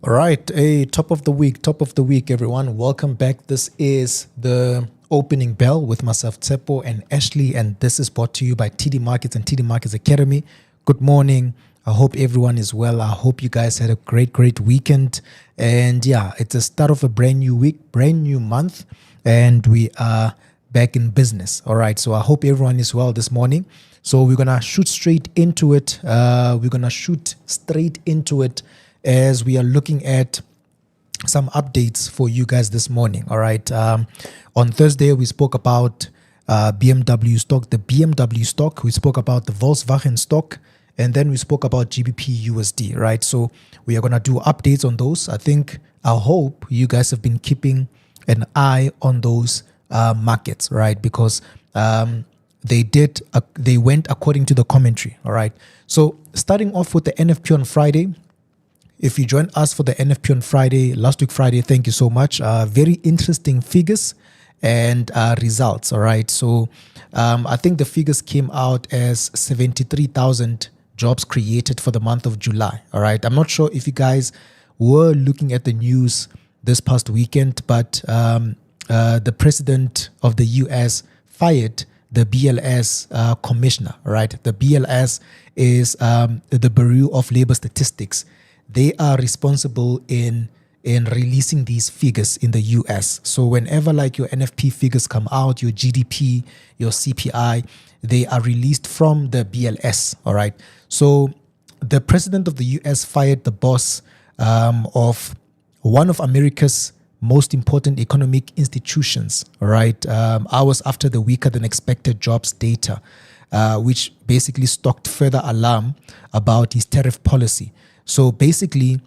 All right, top of the week, everyone. Welcome back. This is the opening bell with myself, Tshepo and Ashley, and this is brought to you by TD Markets and TD Markets Academy. Good morning. I hope everyone is well. I hope you guys had a great weekend. And yeah, it's the start of a brand new week, brand new month, and we are back in business. All right, so I hope everyone is well this morning. So we're gonna shoot straight into it. As we are looking at some updates for you guys this morning. All right. On Thursday, we spoke about BMW stock, the BMW stock. We spoke about the Volkswagen stock, and then we spoke about GBP USD. Right. So we are going to do updates on those. I hope you guys have been keeping an eye on those markets, right? Because they went according to the commentary. All right. So starting off with the NFP on Friday. If you joined us for the NFP on Friday, last week Friday, thank you so much. Very interesting figures and results, all right? So I think the figures came out as 73,000 jobs created for the month of July, all right? I'm not sure if you guys were looking at the news this past weekend, but the president of the US fired the BLS commissioner, right? The BLS is the Bureau of Labor Statistics. They are responsible in releasing these figures in the US. So whenever like your NFP figures come out, your GDP, your CPI, they are released from the BLS, all right? So the president of the US fired the boss of one of America's most important economic institutions, all right? Hours after the weaker than expected jobs data, which basically stoked further alarm about his tariff policy. So basically,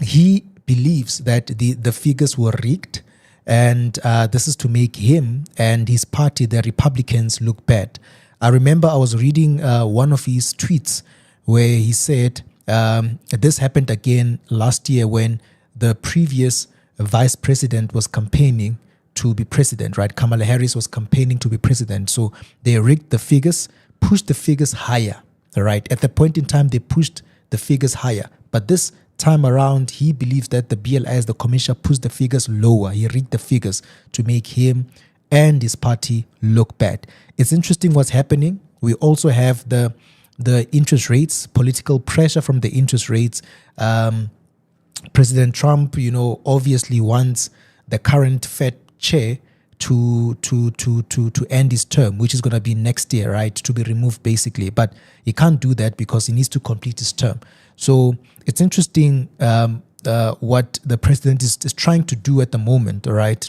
he believes that the figures were rigged, and this is to make him and his party, the Republicans, look bad. I remember I was reading one of his tweets where he said this happened again last year when the previous vice president was campaigning to be president, right? Kamala Harris was campaigning to be president. So they rigged the figures, pushed the figures higher, all right? At the point in time, they pushed the figures higher. But this time around, he believes that the BLS, the commissioner, pushed the figures lower. He rigged the figures to make him and his party look bad. It's interesting what's happening. We also have the interest rates, political pressure from the interest rates. President Trump, obviously wants the current Fed chair to end his term, which is going to be next year, right? To be removed, basically. But he can't do that because he needs to complete his term. So it's interesting what the president is trying to do at the moment, all right?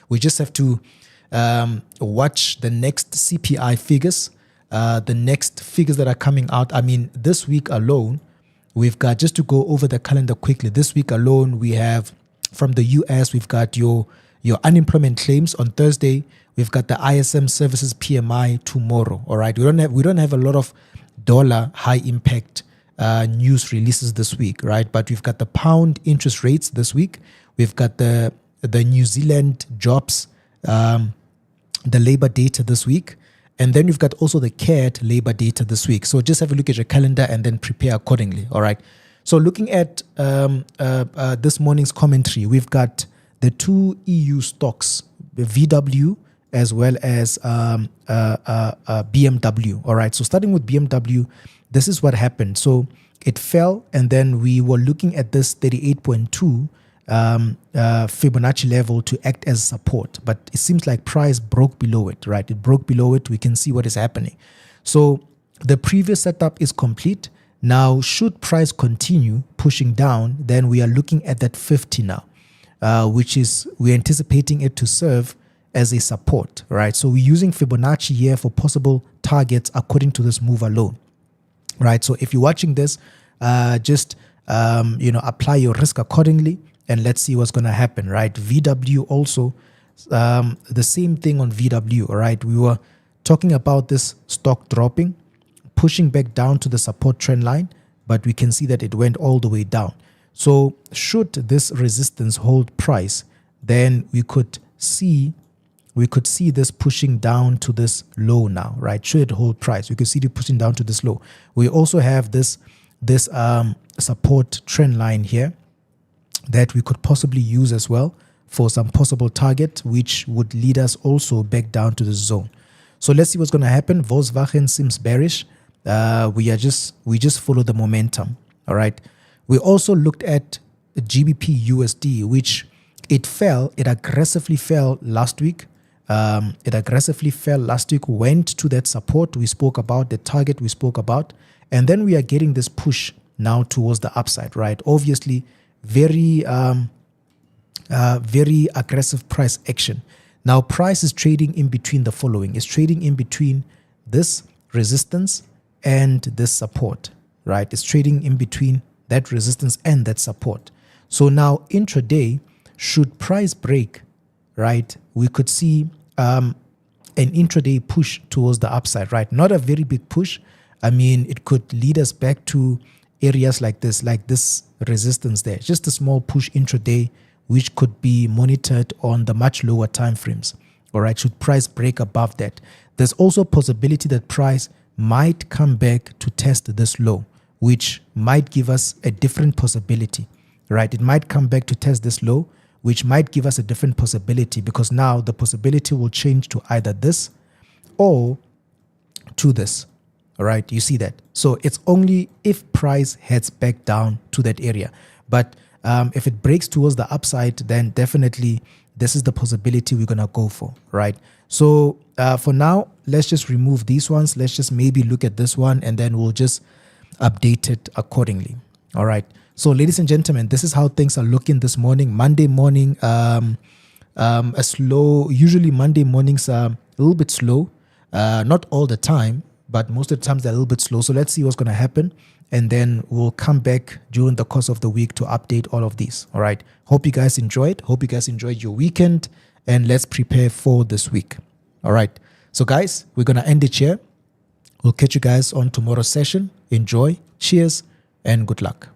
We just have to watch the next CPI figures, the next figures that are coming out. I mean, this week alone, we've got, just to go over the calendar quickly, this week alone, we have from the US, we've got your unemployment claims on Thursday. We've got the ISM services PMI tomorrow. All right. We don't have a lot of dollar high impact news releases this week, right? But we've got the pound interest rates this week. We've got the New Zealand jobs, the labor data this week. And then we've got also the CAD labor data this week. So just have a look at your calendar and then prepare accordingly. All right. So looking at this morning's commentary, we've got the two EU stocks, the VW as well as BMW. All right. So starting with BMW, this is what happened. So it fell, and then we were looking at this 38.2 Fibonacci level to act as support. But it seems like price broke below it, right? It broke below it. We can see what is happening. So the previous setup is complete. Now, should price continue pushing down, then we are looking at that 50 now. Which is, we're anticipating it to serve as a support, right? So we're using Fibonacci here for possible targets according to this move alone, right? So if you're watching this, just apply your risk accordingly, and let's see what's going to happen, right? VW also, the same thing on VW, all right? We were talking about this stock dropping, pushing back down to the support trend line, but we can see that it went all the way down. So should this resistance hold price, then we could see this pushing down to this low now, right? Should it hold price, we could see it pushing down to this low. We also have this support trend line here that we could possibly use as well for some possible target, which would lead us also back down to the zone. So let's see what's going to happen. Volkswagen seems bearish. We just follow the momentum. All right. We also looked at GBP USD, which it aggressively fell last week. Went to that support we spoke about, the target we spoke about, and then we are getting this push now towards the upside, right? Obviously, very aggressive price action. Now, price is trading in between the following. It's trading in between this resistance and this support, right? It's trading in between that resistance and that support. So now intraday, should price break, right, we could see an intraday push towards the upside, right? Not a very big push. I mean, it could lead us back to areas like this resistance there. Just a small push intraday, which could be monitored on the much lower time frames. All right, should price break above that. There's also a possibility that price might come back to test this low, which might give us a different possibility, right? It might come back to test this low, which might give us a different possibility, because now the possibility will change to either this or to this. All right, you see that. So it's only if price heads back down to that area. But if it breaks towards the upside, then definitely this is the possibility we're going to go for, right? So for now, let's just remove these ones. Let's just maybe look at this one, and then we'll just update it accordingly. All right. So ladies and gentlemen, this is how things are looking this morning. Monday morning, usually Monday mornings are a little bit slow. Not all the time, but most of the times they're a little bit slow. So let's see what's going to happen. And then we'll come back during the course of the week to update all of these. All right. Hope you guys enjoyed. Hope you guys enjoyed your weekend. And let's prepare for this week. All right. So guys, we're going to end it here. We'll catch you guys on tomorrow's session. Enjoy. Cheers and good luck.